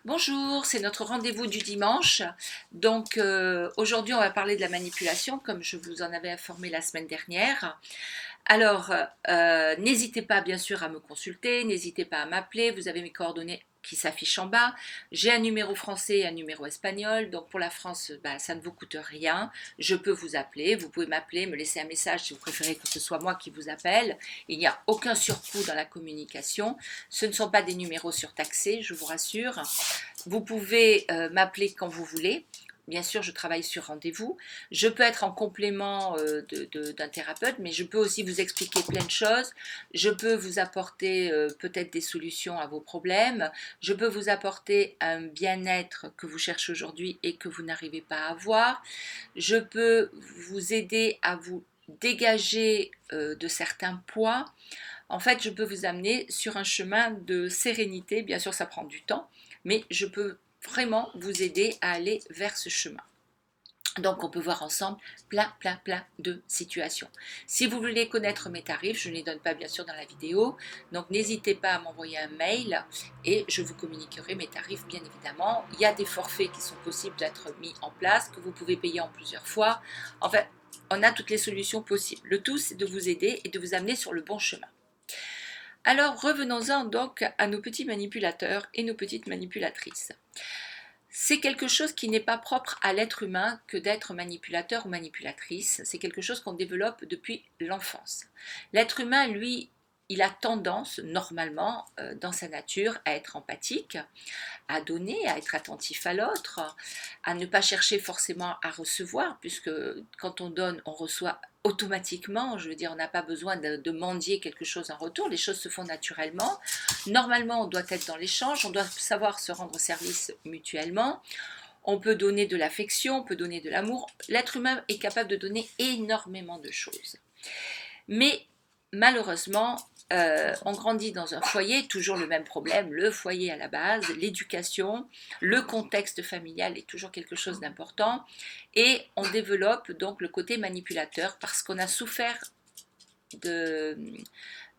Bonjour, c'est notre rendez-vous du dimanche. Donc aujourd'hui, on va parler de la manipulation, comme je vous en avais informé la semaine dernière. Alors, n'hésitez pas bien sûr à me consulter, n'hésitez pas à m'appeler, vous avez mes coordonnées qui s'affichent en bas. J'ai un numéro français et un numéro espagnol, donc pour la France, ça ne vous coûte rien. Je peux vous appeler, vous pouvez m'appeler, me laisser un message si vous préférez que ce soit moi qui vous appelle. Il n'y a aucun surcoût dans la communication. Ce ne sont pas des numéros surtaxés, je vous rassure. Vous pouvez m'appeler quand vous voulez. Bien sûr, je travaille sur rendez-vous. Je peux être en complément d'un thérapeute, mais je peux aussi vous expliquer plein de choses. Je peux vous apporter peut-être des solutions à vos problèmes. Je peux vous apporter un bien-être que vous cherchez aujourd'hui et que vous n'arrivez pas à avoir. Je peux vous aider à vous dégager de certains poids. En fait, je peux vous amener sur un chemin de sérénité. Bien sûr, ça prend du temps, mais je peux vraiment vous aider à aller vers ce chemin. Donc, on peut voir ensemble plein de situations. Si vous voulez connaître mes tarifs, je ne les donne pas bien sûr dans la vidéo, donc n'hésitez pas à m'envoyer un mail et je vous communiquerai mes tarifs bien évidemment. Il y a des forfaits qui sont possibles d'être mis en place, que vous pouvez payer en plusieurs fois. Enfin, on a toutes les solutions possibles. Le tout, c'est de vous aider et de vous amener sur le bon chemin. Alors revenons-en donc à nos petits manipulateurs et nos petites manipulatrices. C'est quelque chose qui n'est pas propre à l'être humain que d'être manipulateur ou manipulatrice. C'est quelque chose qu'on développe depuis l'enfance. L'être humain, lui, il a tendance, normalement, dans sa nature, à être empathique, à donner, à être attentif à l'autre, à ne pas chercher forcément à recevoir, puisque quand on donne, on reçoit automatiquement. Je veux dire, on n'a pas besoin de mendier quelque chose en retour, les choses se font naturellement. Normalement, on doit être dans l'échange, on doit savoir se rendre service mutuellement. On peut donner de l'affection, on peut donner de l'amour. L'être humain est capable de donner énormément de choses. Mais malheureusement, on grandit dans un foyer, toujours le même problème, le foyer à la base, l'éducation, le contexte familial est toujours quelque chose d'important, et on développe donc le côté manipulateur parce qu'on a souffert de,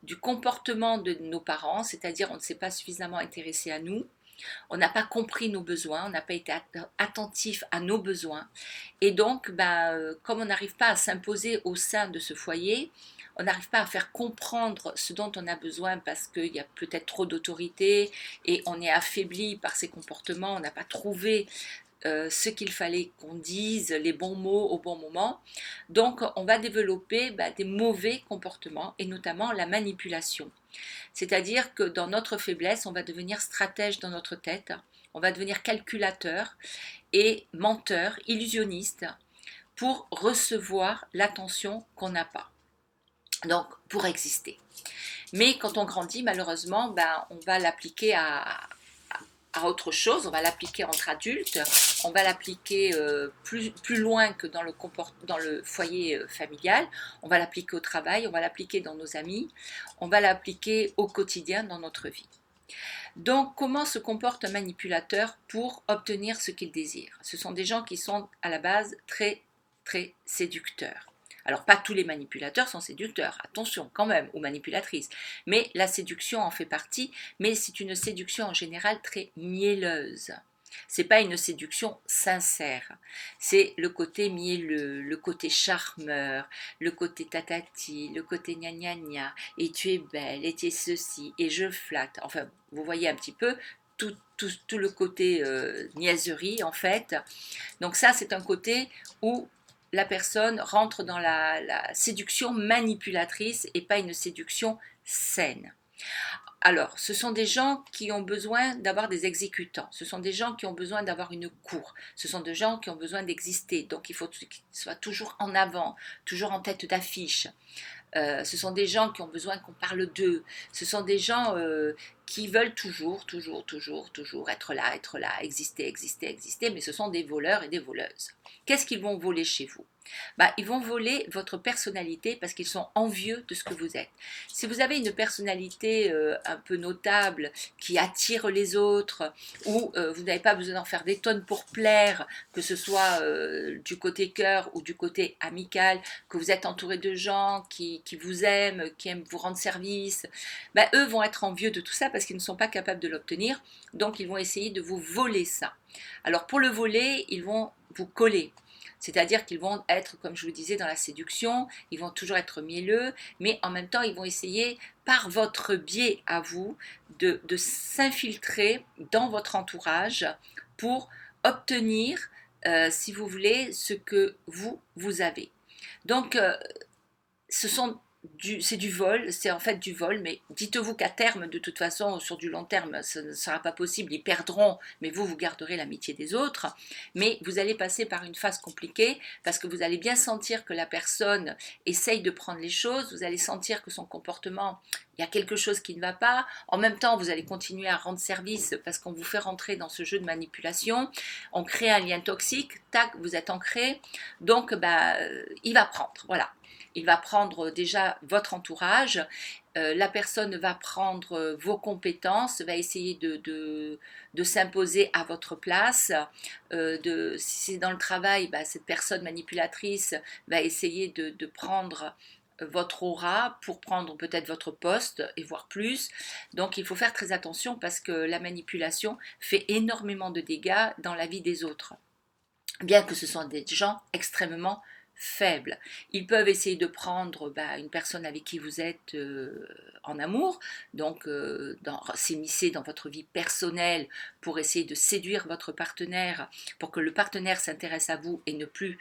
du comportement de nos parents, c'est-à-dire on ne s'est pas suffisamment intéressé à nous, on n'a pas compris nos besoins, on n'a pas été attentif à nos besoins, et donc comme on n'arrive pas à s'imposer au sein de ce foyer, on n'arrive pas à faire comprendre ce dont on a besoin parce qu'il y a peut-être trop d'autorité et on est affaibli par ces comportements, on n'a pas trouvé ce qu'il fallait qu'on dise, les bons mots au bon moment. Donc on va développer des mauvais comportements et notamment la manipulation. C'est-à-dire que dans notre faiblesse, on va devenir stratège dans notre tête, on va devenir calculateur et menteur, illusionniste pour recevoir l'attention qu'on n'a pas. Donc pour exister. Mais quand on grandit, malheureusement, on va l'appliquer à autre chose, on va l'appliquer entre adultes, on va l'appliquer plus loin que dans le foyer familial, on va l'appliquer au travail, on va l'appliquer dans nos amis, on va l'appliquer au quotidien dans notre vie. Donc, comment se comporte un manipulateur pour obtenir ce qu'il désire? Ce sont des gens qui sont à la base très séducteurs. Alors, pas tous les manipulateurs sont séducteurs, attention quand même, ou manipulatrices, mais la séduction en fait partie, mais c'est une séduction en général très mielleuse. C'est pas une séduction sincère, c'est le côté mielleux, le côté charmeur, le côté tatati, le côté gna gna gna, et tu es belle, et tu es ceci, et je flatte. Enfin, vous voyez un petit peu tout le côté niaiserie en fait. Donc ça, c'est un côté où la personne rentre dans la séduction manipulatrice et pas une séduction saine. Alors, ce sont des gens qui ont besoin d'avoir des exécutants, ce sont des gens qui ont besoin d'avoir une cour, ce sont des gens qui ont besoin d'exister, donc il faut qu'ils soient toujours en avant, toujours en tête d'affiche. Ce sont des gens qui ont besoin qu'on parle d'eux, ce sont des gens qui veulent toujours être là, exister, mais ce sont des voleurs et des voleuses. Qu'est-ce qu'ils vont voler chez vous? Ils vont voler votre personnalité parce qu'ils sont envieux de ce que vous êtes. Si vous avez une personnalité un peu notable qui attire les autres, ou vous n'avez pas besoin d'en faire des tonnes pour plaire, que ce soit du côté cœur ou du côté amical, que vous êtes entouré de gens qui vous aiment, qui aiment vous rendre service, eux vont être envieux de tout ça parce parce qu'ils ne sont pas capables de l'obtenir, donc ils vont essayer de vous voler ça. Alors pour le voler, ils vont vous coller. C'est-à-dire qu'ils vont être, comme je vous disais, dans la séduction, ils vont toujours être mielleux, mais en même temps, ils vont essayer, par votre biais à vous, de s'infiltrer dans votre entourage pour obtenir, si vous voulez, ce que vous avez. Donc, c'est du vol, c'est en fait du vol, mais dites-vous qu'à terme, de toute façon, sur du long terme, ce ne sera pas possible, ils perdront, mais vous garderez l'amitié des autres. Mais vous allez passer par une phase compliquée, parce que vous allez bien sentir que la personne essaye de prendre les choses, vous allez sentir que son comportement, il y a quelque chose qui ne va pas. En même temps, vous allez continuer à rendre service, parce qu'on vous fait rentrer dans ce jeu de manipulation, on crée un lien toxique, tac, vous êtes ancré, donc il va prendre, voilà. Il va prendre déjà votre entourage, la personne va prendre vos compétences, va essayer de s'imposer à votre place. Si c'est dans le travail, cette personne manipulatrice va essayer de prendre votre aura pour prendre peut-être votre poste et voire plus. Donc il faut faire très attention parce que la manipulation fait énormément de dégâts dans la vie des autres. Bien que ce sont des gens extrêmement faibles. Ils peuvent essayer de prendre une personne avec qui vous êtes en amour, donc s'immiscer dans votre vie personnelle pour essayer de séduire votre partenaire, pour que le partenaire s'intéresse à vous et ne plus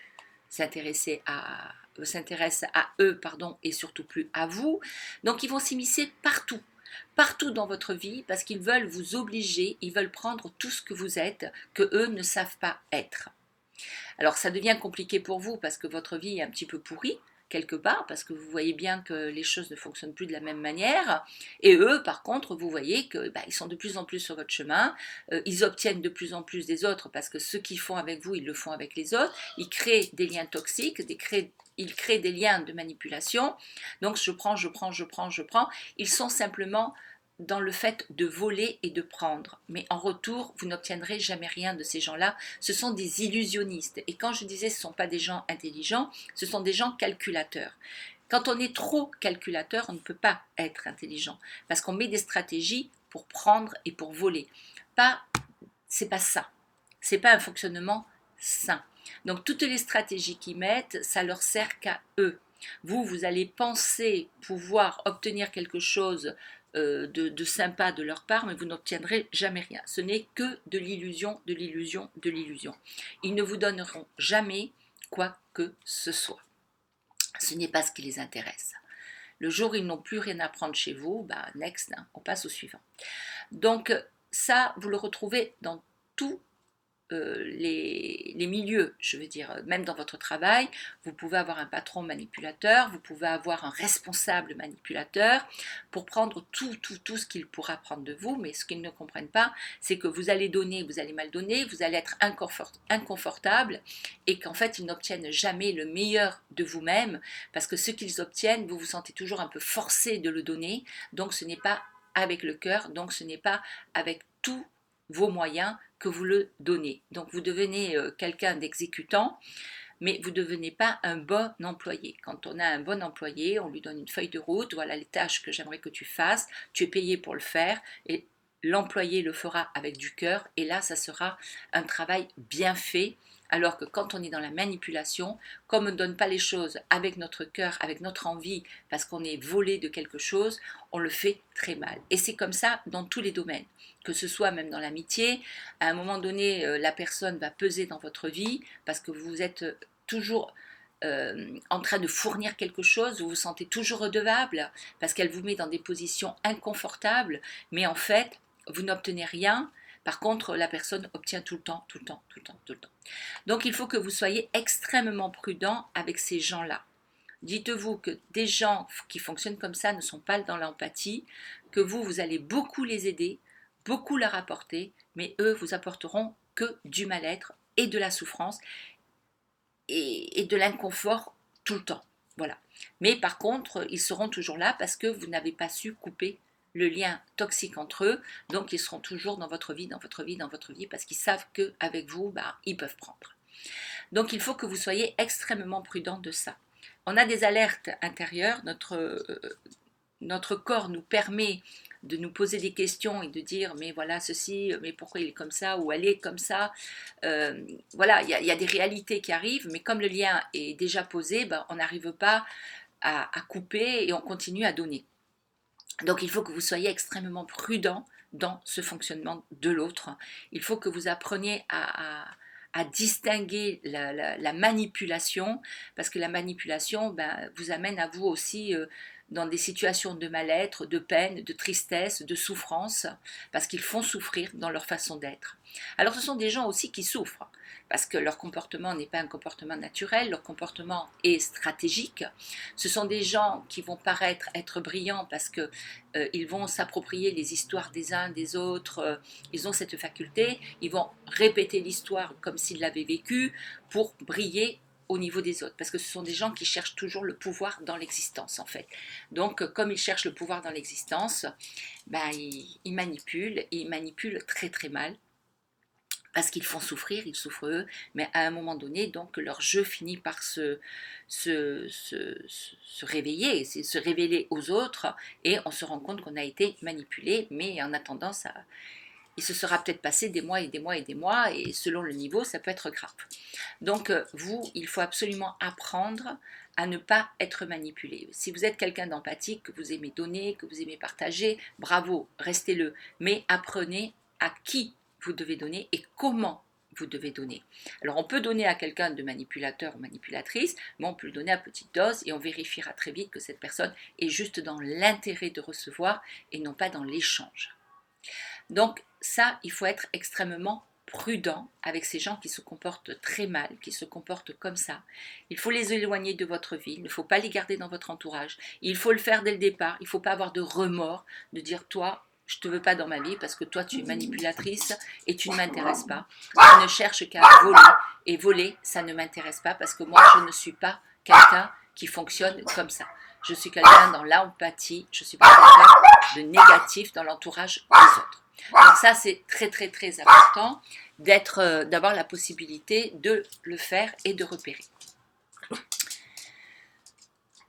s'intéresse à eux, et surtout plus à vous. Donc ils vont s'immiscer partout dans votre vie parce qu'ils veulent vous obliger, ils veulent prendre tout ce que vous êtes, que eux ne savent pas être. Alors ça devient compliqué pour vous parce que votre vie est un petit peu pourrie quelque part, parce que vous voyez bien que les choses ne fonctionnent plus de la même manière, et eux par contre vous voyez que ils sont de plus en plus sur votre chemin, ils obtiennent de plus en plus des autres parce que ce qu'ils font avec vous, ils le font avec les autres, ils créent des liens toxiques, ils créent des liens de manipulation, donc je prends, ils sont simplement dans le fait de voler et de prendre. Mais en retour, vous n'obtiendrez jamais rien de ces gens-là. Ce sont des illusionnistes. Et quand je disais ce ne sont pas des gens intelligents, ce sont des gens calculateurs. Quand on est trop calculateur, on ne peut pas être intelligent. Parce qu'on met des stratégies pour prendre et pour voler. C'est pas ça. C'est pas un fonctionnement sain. Donc toutes les stratégies qu'ils mettent, ça leur sert qu'à eux. Vous allez penser pouvoir obtenir quelque chose de sympa de leur part, mais vous n'obtiendrez jamais rien. Ce n'est que de l'illusion, de l'illusion, de l'illusion. Ils ne vous donneront jamais quoi que ce soit. Ce n'est pas ce qui les intéresse. Le jour où ils n'ont plus rien à prendre chez vous, next, on passe au suivant. Donc ça, vous le retrouvez dans tout les milieux, je veux dire, même dans votre travail, vous pouvez avoir un patron manipulateur, vous pouvez avoir un responsable manipulateur pour prendre tout ce qu'il pourra prendre de vous, mais ce qu'ils ne comprennent pas, c'est que vous allez donner, vous allez mal donner, vous allez être inconfortable et qu'en fait, ils n'obtiennent jamais le meilleur de vous-même parce que ce qu'ils obtiennent, vous vous sentez toujours un peu forcé de le donner, donc ce n'est pas avec le cœur, donc ce n'est pas avec tous vos moyens que vous le donnez. Donc vous devenez quelqu'un d'exécutant, mais vous ne devenez pas un bon employé. Quand on a un bon employé, on lui donne une feuille de route, voilà les tâches que j'aimerais que tu fasses, tu es payé pour le faire, et l'employé le fera avec du cœur, et là ça sera un travail bien fait. Alors que quand on est dans la manipulation, comme on ne donne pas les choses avec notre cœur, avec notre envie, parce qu'on est volé de quelque chose, on le fait très mal. Et c'est comme ça dans tous les domaines, que ce soit même dans l'amitié. À un moment donné, la personne va peser dans votre vie parce que vous êtes toujours en train de fournir quelque chose, vous vous sentez toujours redevable parce qu'elle vous met dans des positions inconfortables, mais en fait, vous n'obtenez rien. Par contre, la personne obtient tout le temps. Donc, il faut que vous soyez extrêmement prudent avec ces gens-là. Dites-vous que des gens qui fonctionnent comme ça ne sont pas dans l'empathie, que vous allez beaucoup les aider, beaucoup leur apporter, mais eux vous apporteront que du mal-être et de la souffrance et de l'inconfort tout le temps. Voilà. Mais par contre, ils seront toujours là parce que vous n'avez pas su couper le lien toxique entre eux, donc ils seront toujours dans votre vie, parce qu'ils savent qu'avec vous, ils peuvent prendre. Donc il faut que vous soyez extrêmement prudent de ça. On a des alertes intérieures, notre corps nous permet de nous poser des questions et de dire mais voilà ceci, mais pourquoi il est comme ça ou elle est comme ça. Voilà, il y a des réalités qui arrivent, mais comme le lien est déjà posé, ben, on n'arrive pas à couper et on continue à donner. Donc il faut que vous soyez extrêmement prudent dans ce fonctionnement de l'autre. Il faut que vous appreniez à distinguer la manipulation, parce que la manipulation ben, vous amène à vous aussi dans des situations de mal-être, de peine, de tristesse, de souffrance, parce qu'ils font souffrir dans leur façon d'être. Alors ce sont des gens aussi qui souffrent, parce que leur comportement n'est pas un comportement naturel, leur comportement est stratégique. Ce sont des gens qui vont paraître être brillants parce que ils vont s'approprier les histoires des uns des autres, ils ont cette faculté, ils vont répéter l'histoire comme s'ils l'avaient vécue pour briller au niveau des autres, parce que ce sont des gens qui cherchent toujours le pouvoir dans l'existence en fait. Donc comme ils cherchent le pouvoir dans l'existence, ben, ils manipulent, et ils manipulent très très mal, parce qu'ils font souffrir, ils souffrent eux, mais à un moment donné, donc leur jeu finit par se réveiller, se révéler aux autres, et on se rend compte qu'on a été manipulé, mais en attendant, il se sera peut-être passé des mois et des mois et des mois, et selon le niveau, ça peut être grave. Donc vous, il faut absolument apprendre à ne pas être manipulé. Si vous êtes quelqu'un d'empathique, que vous aimez donner, que vous aimez partager, bravo, restez-le, mais apprenez à qui vous devez donner et comment vous devez donner. Alors on peut donner à quelqu'un de manipulateur ou manipulatrice, mais on peut le donner à petite dose et on vérifiera très vite que cette personne est juste dans l'intérêt de recevoir et non pas dans l'échange. Donc ça, il faut être extrêmement prudent avec ces gens qui se comportent très mal, qui se comportent comme ça. Il faut les éloigner de votre vie, il ne faut pas les garder dans votre entourage. Il faut le faire dès le départ, il ne faut pas avoir de remords, de dire toi, je ne te veux pas dans ma vie parce que toi tu es manipulatrice et tu ne m'intéresses pas. Tu ne cherches qu'à voler et voler, ça ne m'intéresse pas parce que moi je ne suis pas quelqu'un qui fonctionne comme ça. Je suis quelqu'un dans l'empathie, je ne suis pas quelqu'un de négatif dans l'entourage des autres. Donc ça c'est très très très important d'avoir la possibilité de le faire et de repérer.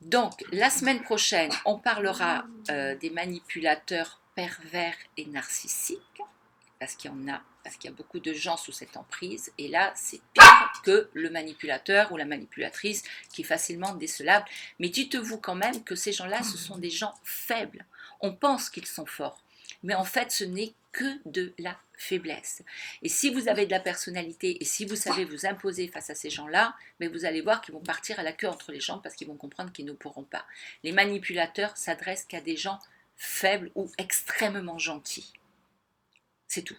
Donc la semaine prochaine on parlera des manipulateurs pervers et narcissiques, parce qu'il y a beaucoup de gens sous cette emprise, et là c'est pire que le manipulateur ou la manipulatrice qui est facilement décelable. Mais dites-vous quand même que ces gens-là, ce sont des gens faibles. On pense qu'ils sont forts, mais en fait ce n'est que de la faiblesse. Et si vous avez de la personnalité et si vous savez vous imposer face à ces gens-là, mais vous allez voir qu'ils vont partir à la queue entre les jambes parce qu'ils vont comprendre qu'ils ne pourront pas. Les manipulateurs s'adressent qu'à des gens faibles ou extrêmement gentils. C'est tout.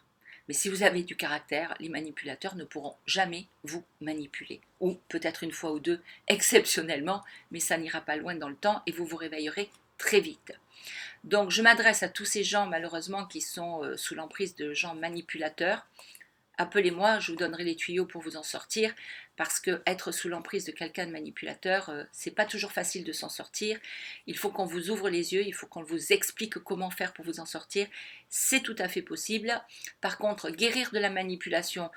Mais si vous avez du caractère, les manipulateurs ne pourront jamais vous manipuler. Ou peut-être une fois ou deux, exceptionnellement, mais ça n'ira pas loin dans le temps et vous vous réveillerez très vite. Donc je m'adresse à tous ces gens malheureusement qui sont sous l'emprise de gens manipulateurs. Appelez-moi, je vous donnerai les tuyaux pour vous en sortir, parce que être sous l'emprise de quelqu'un de manipulateur, c'est pas toujours facile de s'en sortir. Il faut qu'on vous ouvre les yeux, il faut qu'on vous explique comment faire pour vous en sortir. C'est tout à fait possible. Par contre, guérir de la manipulation,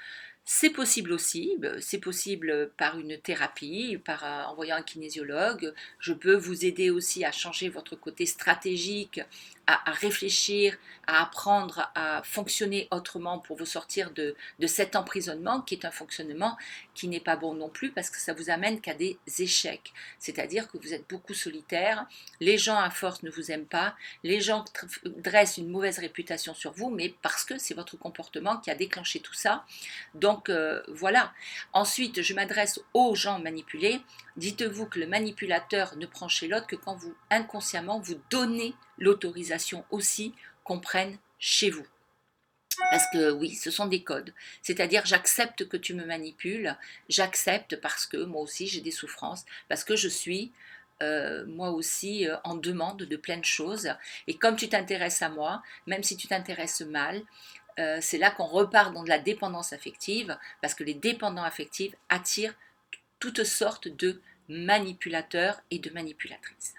c'est possible aussi. C'est possible par une thérapie, en voyant un kinésiologue. Je peux vous aider aussi à changer votre côté stratégique, à réfléchir, à apprendre à fonctionner autrement pour vous sortir de cet emprisonnement qui est un fonctionnement qui n'est pas bon non plus, parce que ça vous amène qu'à des échecs. C'est-à-dire que vous êtes beaucoup solitaire, les gens à force ne vous aiment pas, les gens dressent une mauvaise réputation sur vous, mais parce que c'est votre comportement qui a déclenché tout ça. Donc voilà. Ensuite, je m'adresse aux gens manipulés. Dites-vous que le manipulateur ne prend chez l'autre que quand vous, inconsciemment, vous donnez l'autorisation aussi qu'on prenne chez vous. Parce que oui, ce sont des codes. C'est-à-dire, j'accepte que tu me manipules, j'accepte parce que moi aussi j'ai des souffrances, parce que je suis moi aussi en demande de plein de choses. Et comme tu t'intéresses à moi, même si tu t'intéresses mal, c'est là qu'on repart dans de la dépendance affective, parce que les dépendants affectifs attirent toutes sortes de manipulateurs et de manipulatrices.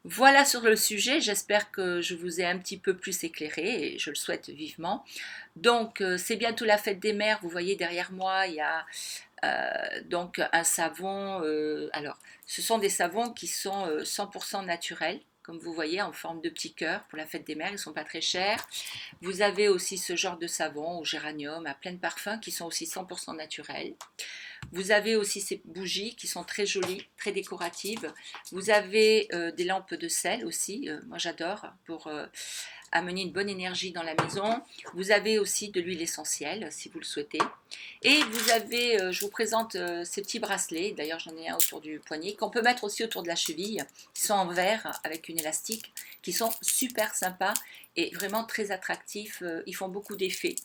Voilà sur le sujet, j'espère que je vous ai un petit peu plus éclairé et je le souhaite vivement. Donc c'est bientôt la fête des mères, vous voyez derrière moi il y a donc un savon, alors ce sont des savons qui sont 100% naturels, comme vous voyez, en forme de petits cœurs pour la fête des mères, ils ne sont pas très chers. Vous avez aussi ce genre de savon au géranium à plein de parfums qui sont aussi 100% naturels. Vous avez aussi ces bougies qui sont très jolies, très décoratives. Vous avez des lampes de sel aussi, moi j'adore, pour amener une bonne énergie dans la maison. Vous avez aussi de l'huile essentielle si vous le souhaitez. Et vous avez, je vous présente ces petits bracelets, d'ailleurs j'en ai un autour du poignet, qu'on peut mettre aussi autour de la cheville, qui sont en verre avec une élastique, qui sont super sympas et vraiment très attractifs, ils font beaucoup d'effets.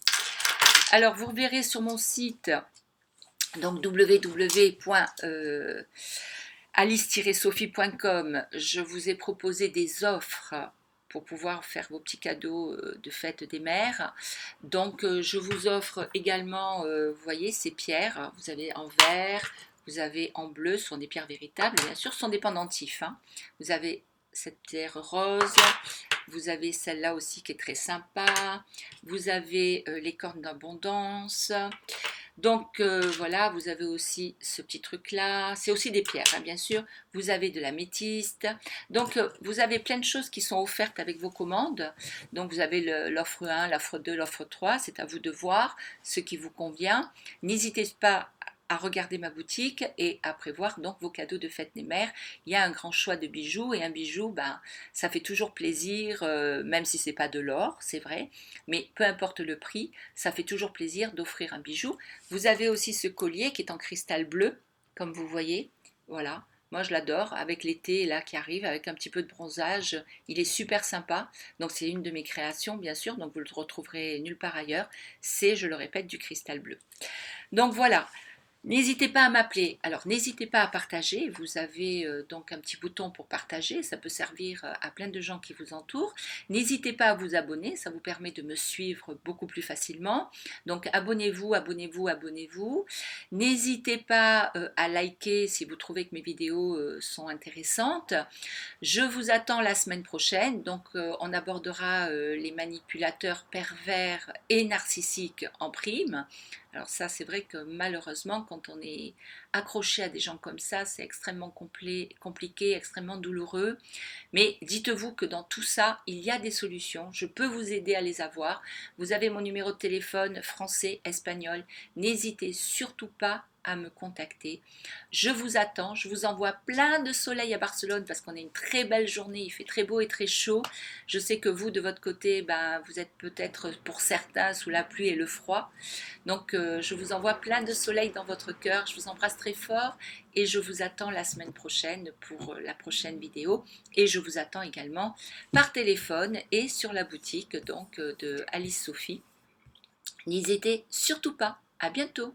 Alors vous verrez sur mon site, donc www.alice-sophie.com, je vous ai proposé des offres pour pouvoir faire vos petits cadeaux de fête des mères. Donc je vous offre également, vous voyez, ces pierres, vous avez en verre, vous avez en bleu, ce sont des pierres véritables, bien sûr, ce sont des pendentifs. Hein. Vous avez cette pierre rose, vous avez celle-là aussi qui est très sympa, vous avez les cornes d'abondance. Donc voilà, vous avez aussi ce petit truc là, c'est aussi des pierres hein, bien sûr, vous avez de l'améthyste, donc vous avez plein de choses qui sont offertes avec vos commandes, donc vous avez l'offre 1, l'offre 2, l'offre 3, c'est à vous de voir ce qui vous convient, n'hésitez pas à regarder ma boutique et à prévoir donc vos cadeaux de fête des mères. Il y a un grand choix de bijoux et un bijou, ben, ça fait toujours plaisir, même si c'est pas de l'or, c'est vrai, mais peu importe le prix, ça fait toujours plaisir d'offrir un bijou. Vous avez aussi ce collier qui est en cristal bleu, comme vous voyez, voilà. Moi je l'adore, avec l'été là qui arrive, avec un petit peu de bronzage, il est super sympa. Donc c'est une de mes créations bien sûr, donc vous le retrouverez nulle part ailleurs. C'est, je le répète, du cristal bleu. Donc voilà, n'hésitez pas à m'appeler. Alors, n'hésitez pas à partager. Vous avez donc un petit bouton pour partager. Ça peut servir à plein de gens qui vous entourent. N'hésitez pas à vous abonner. Ça vous permet de me suivre beaucoup plus facilement. Donc, abonnez-vous, abonnez-vous, abonnez-vous. N'hésitez pas à liker si vous trouvez que mes vidéos sont intéressantes. Je vous attends la semaine prochaine. Donc, on abordera les manipulateurs pervers et narcissiques en prime. Alors ça, c'est vrai que malheureusement, quand on est accroché à des gens comme ça, c'est extrêmement compliqué, extrêmement douloureux. Mais dites-vous que dans tout ça, il y a des solutions. Je peux vous aider à les avoir. Vous avez mon numéro de téléphone français, espagnol. N'hésitez surtout pas à me contacter. Je vous attends, je vous envoie plein de soleil à Barcelone parce qu'on a une très belle journée, il fait très beau et très chaud. Je sais que vous, de votre côté, ben, vous êtes peut-être pour certains sous la pluie et le froid. Donc je vous envoie plein de soleil dans votre cœur, je vous embrasse très fort et je vous attends la semaine prochaine pour la prochaine vidéo. Et je vous attends également par téléphone et sur la boutique donc de Alice Sophie. N'hésitez surtout pas, à bientôt.